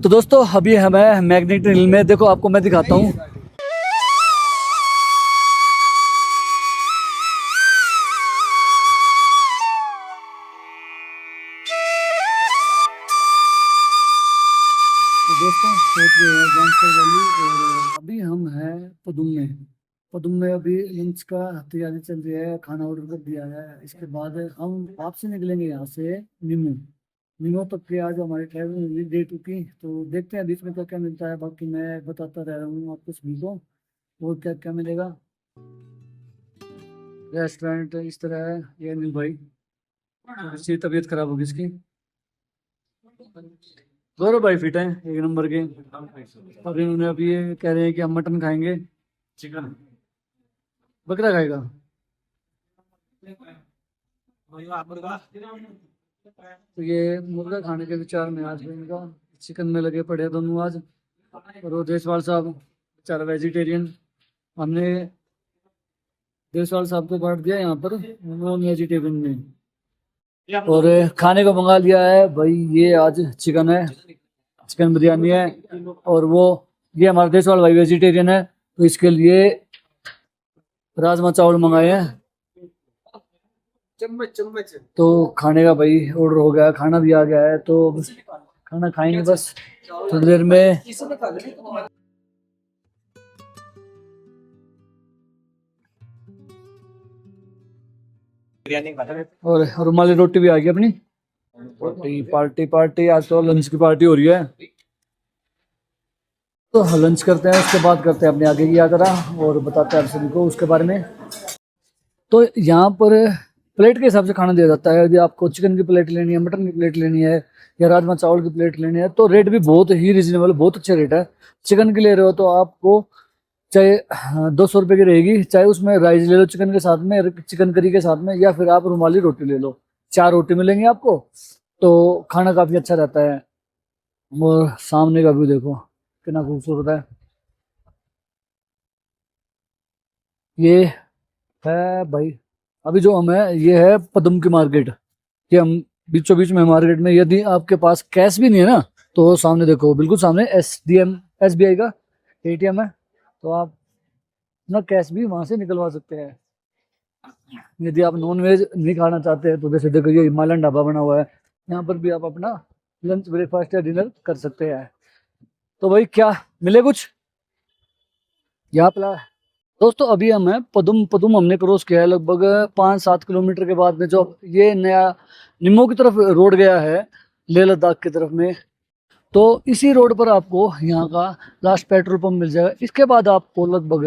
तो दोस्तों अभी हमें मैग्नेटिक हिल में, देखो आपको मैं दिखाता हूँ। तो दोस्तों पहुंच गए हैं गैंगस्टर वैली और अभी हम हैं पदुम में। पदुम में अभी लंच का तैयारी चल रही है, खाना ऑर्डर कर दिया है। इसके बाद हम वापसी निकलेंगे यहाँ से निमू। निमो तक के आज हमारी ट्रैवल डे टू की, तो देखते हैं बीच में क्या क्या मिलता है। बाकी मैं बताता रह रहा हूँ आपको सभी को और क्या क्या मिलेगा। रेस्टोरेंट इस तरह है। ये अनिल भाई, इसकी तबीयत खराब होगी इसकी। गौरव भाई फिट है एक नंबर के। और इन्होंने अभी ये कह रहे हैं कि हम मटन खाएंगे, चिकन, बकरा खाएगा। तो ये मुर्गा खाने के विचार में आज इनका, चिकन में लगे पड़े हैं दोनों आज। और वो देसवाल साहब बेचारा वेजिटेरियन, हमने देसवाल साहब को बांट दिया यहाँ पर नॉन वेजिटेरियन में। और खाने को मंगा लिया है भाई, ये आज चिकन है, चिकन बिरयानी है। और वो ये हमारा देसवाल भाई वेजिटेरियन है, तो इसके लिए राजमा चावल मंगाए हैं। चम्मच तो खाने का भाई ऑर्डर हो गया, खाना भी आ गया है, तो खाना खाएंगे बस थोड़ी देर में। और रुमाली रोटी भी आ गई अपनी। पार्टी पार्टी पार्टी, आज तो लंच की पार्टी हो रही है। तो लंच करते हैं, उसके बाद करते हैं अपने आगे की यात्रा और बताते हैं आप सभी को उसके बारे में। तो यहाँ पर प्लेट के हिसाब से खाना दिया जाता है। यदि आपको चिकन की प्लेट लेनी है, मटन की प्लेट लेनी है या राजमा चावल की प्लेट लेनी है, तो रेट भी बहुत ही रिजनेबल, बहुत अच्छे रेट है। चिकन की ले रहे हो तो आपको चाहे 200 रुपये की रहेगी, चाहे उसमें राइस ले लो चिकन के साथ में, चिकन करी के साथ में, या फिर आप रुमाली रोटी ले लो, 4 रोटी मिलेंगी आपको। तो खाना काफ़ी अच्छा रहता है। और सामने का व्यू देखो कितना खूबसूरत है। ये है भाई, अभी जो हमें, ये है पदम की मार्केट। ये हम बीचों बीच में मार्केट में, यदि आपके पास कैश भी नहीं है ना, तो सामने देखो, बिल्कुल सामने SBI का ATM है, तो आप अपना कैश भी वहां से निकलवा सकते हैं। यदि आप नॉन वेज नहीं खाना चाहते हैं तो जैसे देखो ये हिमालयन ढाबा बना हुआ है, यहाँ पर भी आप अपना लंच, ब्रेकफास्ट या डिनर कर सकते हैं। तो भाई क्या मिले कुछ यहाँ पर। दोस्तों अभी हम हैं पदुम। पदुम हमने क्रॉस किया है लगभग 5-7 किलोमीटर के बाद में, जो ये नया निमो की तरफ रोड गया है, लेह लद्दाख की तरफ में। तो इसी रोड पर आपको यहाँ का लास्ट पेट्रोल पंप मिल जाएगा। इसके बाद आपको लगभग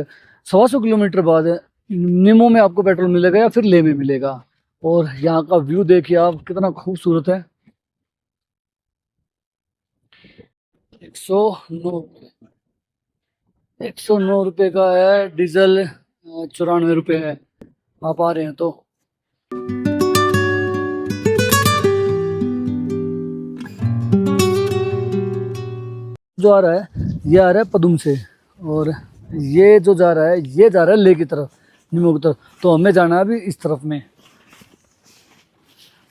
125 किलोमीटर बाद निमो में आपको पेट्रोल मिलेगा या फिर लेह में मिलेगा। और यहाँ का व्यू देखिए आप, कितना खूबसूरत है। 109 का है डीजल, 94 रुपये है। आप आ रहे हैं तो जो आ रहा है, ये आ रहा है पदुम से, और ये जो जा रहा है, ये जा रहा है लेह की तरफ, निमो की तरफ। तो हमें जाना है अभी इस तरफ में।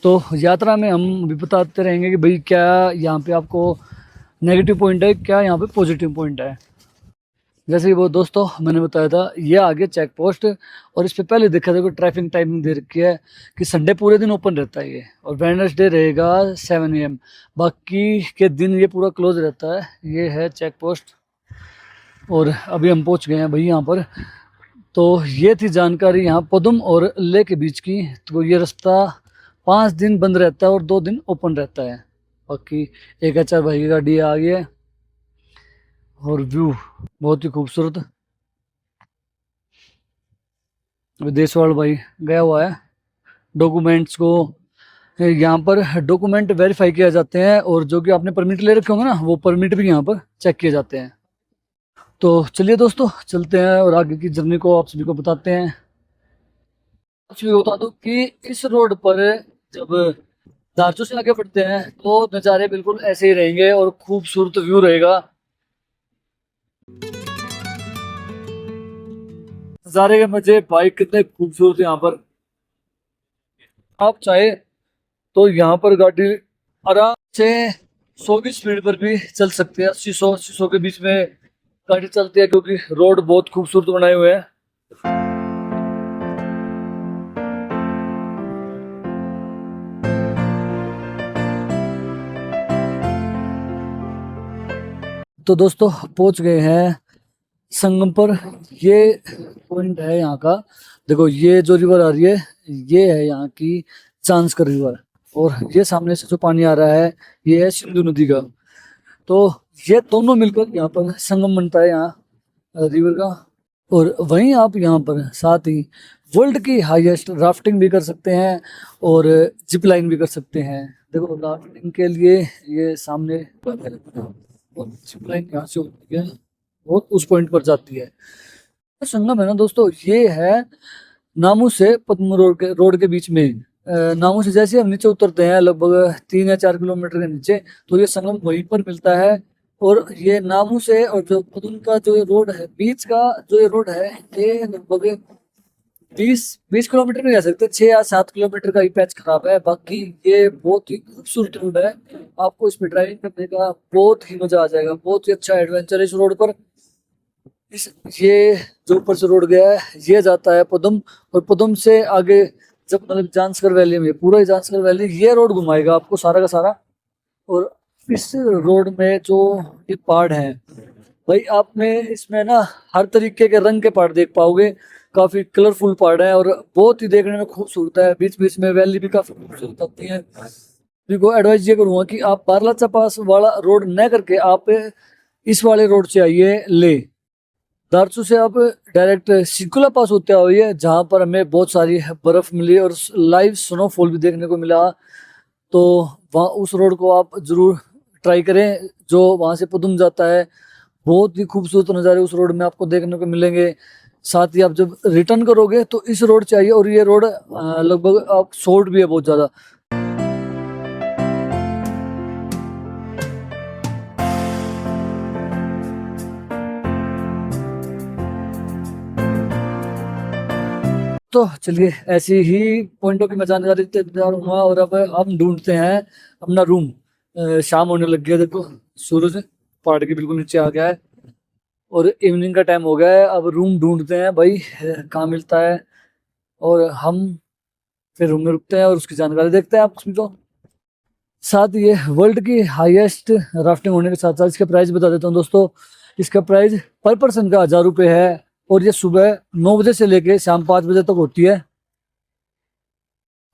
तो यात्रा में हम भी बताते रहेंगे कि भाई क्या यहाँ पे आपको नेगेटिव पॉइंट है, क्या यहाँ पे पॉजिटिव पॉइंट है। जैसे कि वो दोस्तों मैंने बताया था, ये आगे चेक पोस्ट, और इस पे पहले देखा था कि ट्रैफिक टाइमिंग दे रखी है कि संडे पूरे दिन ओपन रहता है ये, और वेडनेसडे रहेगा 7 AM, बाकी के दिन ये पूरा क्लोज रहता है। ये है चेक पोस्ट, और अभी हम पहुंच गए हैं भाई यहाँ पर। तो ये थी जानकारी यहाँ पदुम और लेह के बीच की। तो ये रास्ता 5 दिन बंद रहता है और 2 दिन ओपन रहता है। बाकी एक अच्छा भाई की गाड़ी आ गई है, और व्यू बहुत ही खूबसूरत। देशवाल भाई गया हुआ है डॉक्यूमेंट्स को, यहाँ पर डॉक्यूमेंट वेरीफाई किया जाते हैं, और जो कि आपने परमिट ले रखे होंगे ना, वो परमिट भी यहाँ पर चेक किए जाते हैं। तो चलिए दोस्तों चलते हैं और आगे की जर्नी को आप सभी को बताते हैं। आप सभी को बता दूं कि इस रोड पर जब दारचू से आगे बढ़ते हैं तो नज़ारे बिल्कुल ऐसे ही रहेंगे और खूबसूरत व्यू रहेगा। नज़ारे के मजे भाई कितने खूबसूरत यहाँ पर। आप चाहे तो यहाँ पर गाड़ी आराम से 100 की स्पीड पर भी चल सकते हैं। 80 100 के बीच में गाड़ी चलती है, क्योंकि रोड बहुत खूबसूरत बनाए हुए हैं। तो दोस्तों पहुंच गए हैं संगम पर। ये पॉइंट है यहाँ का। देखो ये जो रिवर आ रही है, ये है यहाँ की चांसकर रिवर, और ये सामने से जो पानी आ रहा है ये है सिंधु नदी का। तो ये दोनों मिलकर यहाँ पर संगम बनता है यहाँ रिवर का। और वहीं आप यहाँ पर साथ ही वर्ल्ड की हाईएस्ट राफ्टिंग भी कर सकते हैं और जिप लाइन भी कर सकते हैं। देखो राफ्टिंग के लिए ये सामने, और जिप लाइन यहाँ से होती है और उस पॉइंट पर जाती है। तो संगम है ना दोस्तों, ये है नामू से पद्म रोड के बीच में। नामू से जैसे हम नीचे उतरते हैं लगभग 3 या 4 किलोमीटर के नीचे, तो ये संगम वहीं पर मिलता है। और ये नामू से और जो पद्म का जो रोड है, बीच का जो ये रोड है, ये लगभग 20 किलोमीटर नहीं जा सकते, 6 या 7 किलोमीटर का ही पैच खराब है। बाकी ये बहुत ही खूबसूरत रोड है, आपको इस पे ड्राइविंग करने का बहुत ही मजा आ जाएगा। बहुत ही अच्छा एडवेंचर है इस रोड पर। इस ये जो ऊपर से रोड गया है ये जाता है पदम, और पदम से आगे जब मतलब जांसकर वैली में, पूरा ही जांसकर वैली ये रोड घुमाएगा आपको सारा का सारा। और इस रोड में जो ये पहाड़ है भाई, आपने इसमें ना हर तरीके के रंग के पहाड़ देख पाओगे। काफी कलरफुल पहाड़ है और बहुत ही देखने में खूबसूरत है। बीच बीच में वैली भी काफी खूबसूरत होती है। देखो एडवाइस ये करूंगा कि आप बारलाचा पास वाला रोड न करके आप इस वाले रोड से आइए ले। दारचू से आप डायरेक्ट सिकुला पास होते आइए, जहाँ पर हमें बहुत सारी बर्फ मिली और लाइव स्नोफॉल भी देखने को मिला। तो वहाँ उस रोड को आप जरूर ट्राई करें जो वहाँ से पदुम जाता है। बहुत ही खूबसूरत नज़ारे उस रोड में आपको देखने को मिलेंगे। साथ ही आप जब रिटर्न करोगे तो इस रोड से आइए, और ये रोड लगभग आप शॉर्ट भी है बहुत ज़्यादा। तो चलिए ऐसी ही पॉइंटों की मैं जानकारी देते जा रहा हूँ, और अब हम ढूंढते हैं अपना रूम। शाम होने लग गया, देखो सूरज पहाड़ के बिल्कुल नीचे आ गया है और इवनिंग का टाइम हो गया है। अब रूम ढूंढते हैं भाई कहाँ मिलता है, और हम फिर रूम में रुकते हैं और उसकी जानकारी देखते हैं आप उसमें। तो साथ ये वर्ल्ड की हाईएस्ट राफ्टिंग होने के साथ साथ इसका प्राइस बता देता हूँ दोस्तों। इसका प्राइस पर पर्सन का 1000 रुपये है, और ये सुबह 9 बजे से लेके शाम 5 बजे तक होती है।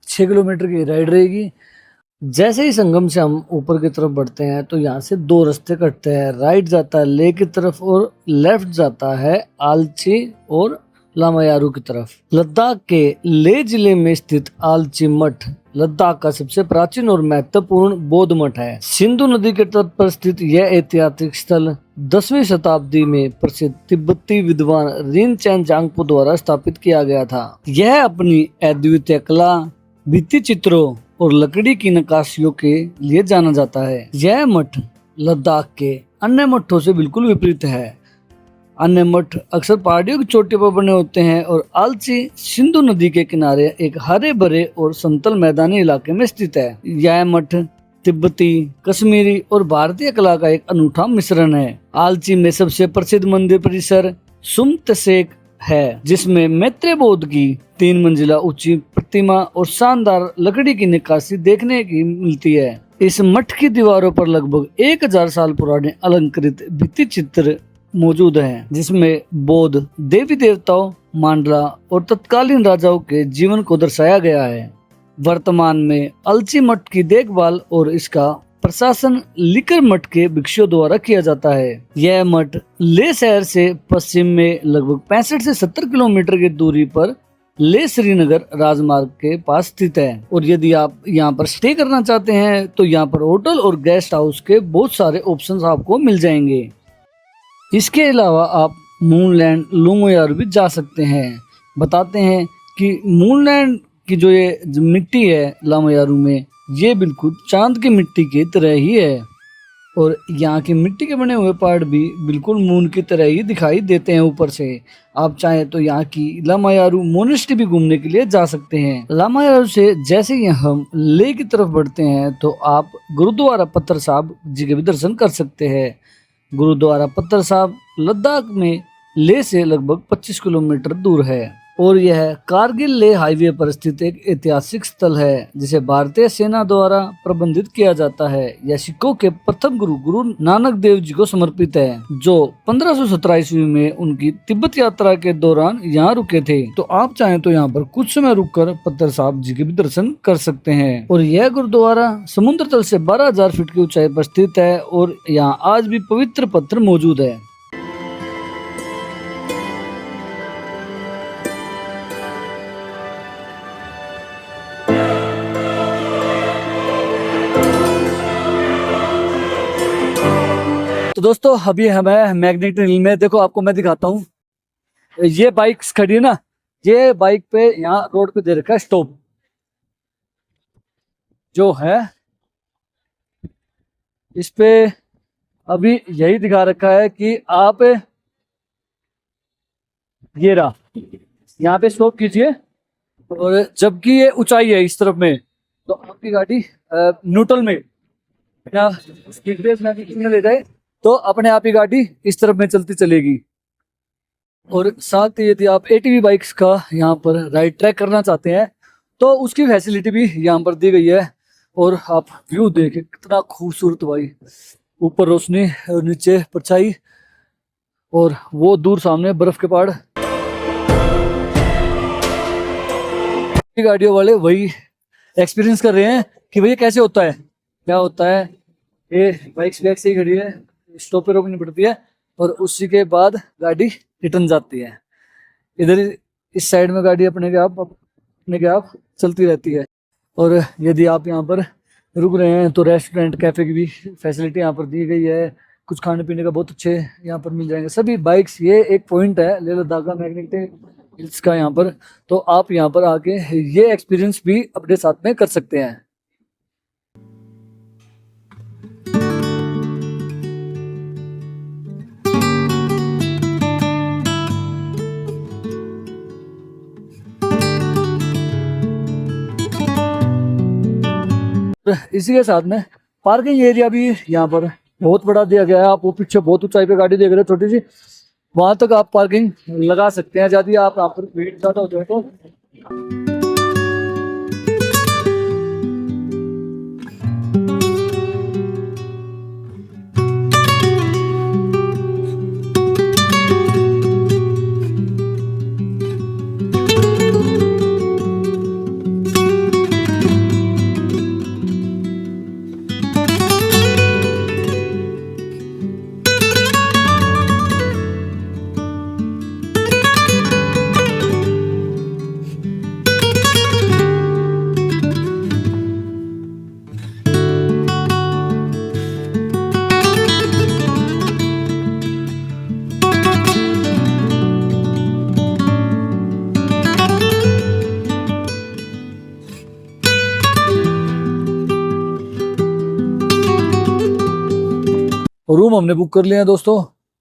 6 किलोमीटर की राइड रहेगी। जैसे ही संगम से हम ऊपर की तरफ बढ़ते हैं तो यहाँ से 2 रास्ते कटते हैं। राइट जाता है ले की तरफ और लेफ्ट जाता है आलची और लामायारू की तरफ। लद्दाख के ले जिले में स्थित आलची मठ लद्दाख का सबसे प्राचीन और महत्वपूर्ण बौद्ध मठ है। सिंधु नदी के तट पर स्थित यह ऐतिहासिक स्थल 10वीं शताब्दी में प्रसिद्ध तिब्बती विद्वान रिनचैन जांगपो द्वारा स्थापित किया गया था। यह अपनी अद्वितीय कला, भित्ति चित्रों और लकड़ी की नक्काशियों के लिए जाना जाता है। यह मठ लद्दाख के अन्य मठों से बिल्कुल विपरीत है। अन्य मठ अक्सर पहाड़ियों की चोटी पर बने होते हैं, और आलची सिंधु नदी के किनारे एक हरे भरे और समतल मैदानी इलाके में स्थित है। यह मठ तिब्बती, कश्मीरी और भारतीय कला का एक अनूठा मिश्रण है। आलची में सबसे प्रसिद्ध मंदिर परिसर सुमतसेक है, जिसमें मैत्रेय बौद्ध की 3 मंजिला ऊंची प्रतिमा और शानदार लकड़ी की नक्काशी देखने की मिलती है। इस मठ की दीवारों पर लगभग 1000 साल पुराने अलंकृत भित्ति चित्र मौजूद हैं, जिसमें बौद्ध देवी देवताओं, मांडला और तत्कालीन राजाओं के जीवन को दर्शाया गया है। वर्तमान में अलची मठ की देखभाल और इसका प्रशासन लिकर मठ के भिक्षुओं द्वारा किया जाता है। यह मठ ले शहर से पश्चिम में लगभग 65 से 70 किलोमीटर की दूरी पर ले श्रीनगर राजमार्ग के पास स्थित है। और यदि आप यहाँ पर स्टे करना चाहते हैं तो यहाँ पर होटल और गेस्ट हाउस के बहुत सारे ऑप्शंस आपको मिल जाएंगे। इसके अलावा आप मूनलैंड लुंगयार भी जा सकते हैं। बताते हैं कि मूनलैंड की जो ये मिट्टी है लामायारू में, ये बिल्कुल चांद की मिट्टी की तरह ही है। और यहाँ की मिट्टी के बने हुए पहाड़ भी बिल्कुल मून की तरह ही दिखाई देते हैं ऊपर से। आप चाहें तो यहाँ की लामायारू मोनेस्ट्री भी घूमने के लिए जा सकते हैं। लामायारू से जैसे ही हम लेह की तरफ बढ़ते हैं तो आप गुरुद्वारा पत्थर साहब जी के भी दर्शन कर सकते हैं। गुरुद्वारा पत्थर साहब लद्दाख में लेह से लगभग 25 किलोमीटर दूर है और यह कारगिल लेह हाईवे पर स्थित एक ऐतिहासिक स्थल है जिसे भारतीय सेना द्वारा प्रबंधित किया जाता है। यह सिखों के प्रथम गुरु गुरु नानक देव जी को समर्पित है, जो 1517 ईस्वी में उनकी तिब्बत यात्रा के दौरान यहाँ रुके थे। तो आप चाहें तो यहाँ पर कुछ समय रुककर पत्थर साहब जी के भी दर्शन कर सकते हैं। और यह गुरुद्वारा समुद्र तल से 12,000 फीट की ऊंचाई पर स्थित है और यहाँ आज भी पवित्र पत्थर मौजूद है। तो दोस्तों अभी हमें मैग्नेटिक हिल में, देखो आपको मैं दिखाता हूँ। ये बाइक्स खड़ी है ना, ये बाइक पे यहाँ रोड पे दे रखा है स्टॉप, जो है इस पे अभी यही दिखा रखा है कि आप ये रहा, यहाँ पे स्टॉप कीजिए। और जबकि ये ऊंचाई है इस तरफ में, तो आपकी गाड़ी न्यूट्रल में या स्पीड ब्रेक में ले जाए तो अपने आप ही गाड़ी इस तरफ में चलती चलेगी। और साथ ही यदि आप एटीवी बाइक्स का यहाँ पर राइड ट्रैक करना चाहते हैं तो उसकी फैसिलिटी भी यहाँ पर दी गई है। और आप व्यू देखें कितना खूबसूरत भाई, ऊपर रोशनी और नीचे परछाई और वो दूर सामने बर्फ के पहाड़। गाड़ियों वाले वही एक्सपीरियंस कर रहे हैं कि भैया कैसे होता है, क्या होता है। ये बाइक्स बैक से ही खड़ी है, स्टॉप पे रोकनी पड़ती है और उसी के बाद गाड़ी रिटर्न जाती है। इधर इस साइड में गाड़ी अपने के आप चलती रहती है। और यदि आप यहाँ पर रुक रहे हैं तो रेस्टोरेंट कैफे की भी फैसिलिटी यहाँ पर दी गई है। कुछ खाने पीने का बहुत अच्छे यहाँ पर मिल जाएंगे सभी बाइक्स। ये एक पॉइंट है लेह लद्दाख का मैग्नेटिक हिल्स का यहाँ पर, तो आप यहाँ पर आके ये एक्सपीरियंस भी अपने साथ में कर सकते हैं। इसी के साथ में पार्किंग एरिया भी यहाँ पर बहुत बड़ा दिया गया है। आप वो पीछे बहुत ऊंचाई पे गाड़ी देख रहे हो छोटी सी, वहां तक आप पार्किंग लगा सकते हैं यदि आप यहाँ पर भीड़ ज्यादा हो जाए तो। रूम हमने बुक कर लिया है दोस्तों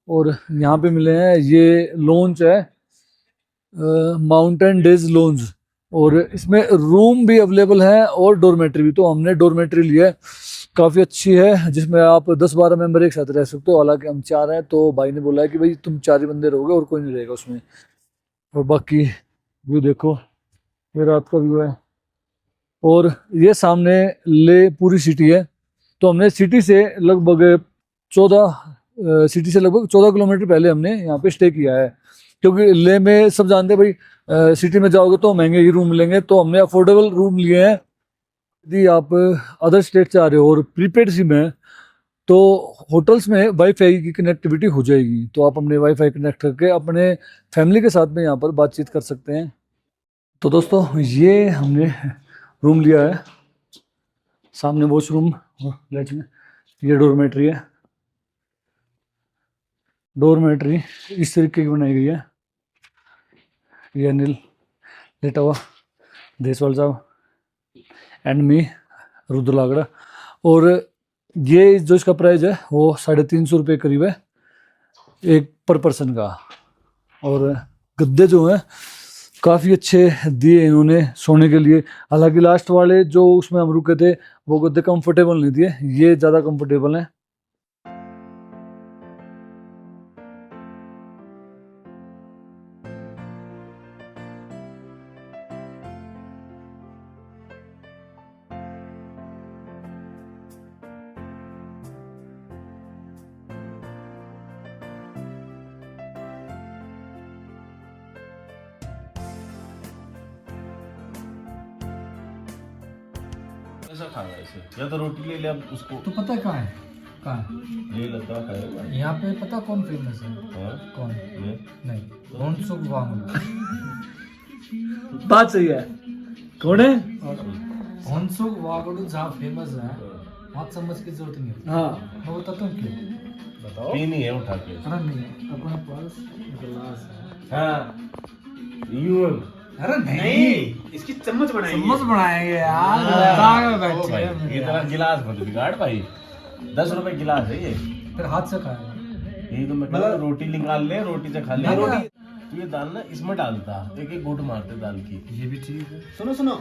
और यहाँ पे मिले हैं, ये लॉन्च है माउंटेन डेज लॉन्च और इसमें रूम भी अवेलेबल है और डोरमेट्री भी। तो हमने डोरमेट्री लिया है, काफ़ी अच्छी है, जिसमें आप 10-12 मेंबर एक साथ रह सकते हो। हालांकि हम 4 हैं तो भाई ने बोला है कि भाई तुम 4 ही बंदे रहोगे और कोई नहीं रहेगा उसमें। और बाकी व्यू देखो, ये रात का व्यू है और ये सामने ले पूरी सिटी है। तो हमने सिटी से लगभग 14 किलोमीटर पहले हमने यहाँ पे स्टे किया है, क्योंकि लेह में सब जानते हैं भाई सिटी में जाओगे तो महंगे ही रूम मिलेंगे। तो हमने अफोर्डेबल रूम लिए हैं। यदि आप अदर स्टेट से आ रहे हो और प्रीपेड सिम है तो होटल्स में वाईफाई की कनेक्टिविटी हो जाएगी, तो आप अपने वाईफाई कनेक्ट करके अपने फैमिली के साथ में यहाँ पर बातचीत कर सकते हैं। तो दोस्तों ये हमने रूम लिया है, सामने वॉशरूम और लेटरिन, ये डोरमेट्री है। डोरमेट्री इस तरीके की बनाई गई है। ये अनिल लेटा हुआ, देसवाल साहब एंड मी रुद्र लागड़ा। और ये जो इसका प्राइस है वो 350 रुपये करीब है एक पर पर्सन का। और गद्दे जो हैं काफ़ी अच्छे दिए इन्होंने सोने के लिए। हालांकि लास्ट वाले जो उसमें हम रुके थे वो गद्दे कंफर्टेबल नहीं दिए, ये ज़्यादा कंफर्टेबल हैं। ऐसा खाएगा इसे, या तो रोटी ले ले अब उसको। तो पता है कहाँ है, कहाँ है ये लगता खाएगा यहाँ पे, पता कौन फेमस है? हाँ कौन? ये नहीं, होनसुक वांगडू। बात सही है, कौन है? होनसुक वांगडू जहाँ फेमस है वहाँ समझ की जरूरत नहीं है। हाँ मैं बताता हूँ क्यों, बताओ। पीनी है उठा के। अरे नहीं, अपने पास गिलास है। हाँ यूं अरे नहीं, इसकी चम्मच बनाएंगे। चम्मच बनाएंगे यार, दाग में बैठे भाई हैं ये तेरा गिलास मत बिगाड़ भाई, 10 रुपए गिलास है ये। फिर हाथ से खाएगा। यही तो मैं कह रहा हूँ, रोटी निकाल ले, रोटी से खा ले। नहीं, रोटी तू ये दाल ना इसमें डालता, एक एक घूंट मारते दाल की। ये भी ठीक है। सुनो सुनो,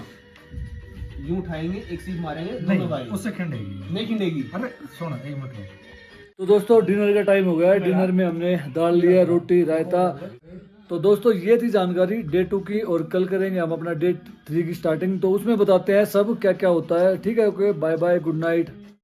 यूं उठाएंगे, एक सीख मारेंगे, दोनों भाई उससे खिंडेगी नहीं खिंडेगी। अरे सुनो एक मिनट रुको। तो दोस्तों डिनर का टाइम हो गया है। डिनर में हमने दाल लिया, रोटी, रायता। तो दोस्तों ये थी जानकारी डे 2 की, और कल करेंगे हम अपना डे 3 की स्टार्टिंग। तो उसमें बताते हैं सब क्या क्या होता है। ठीक है, okay, bye bye, good night.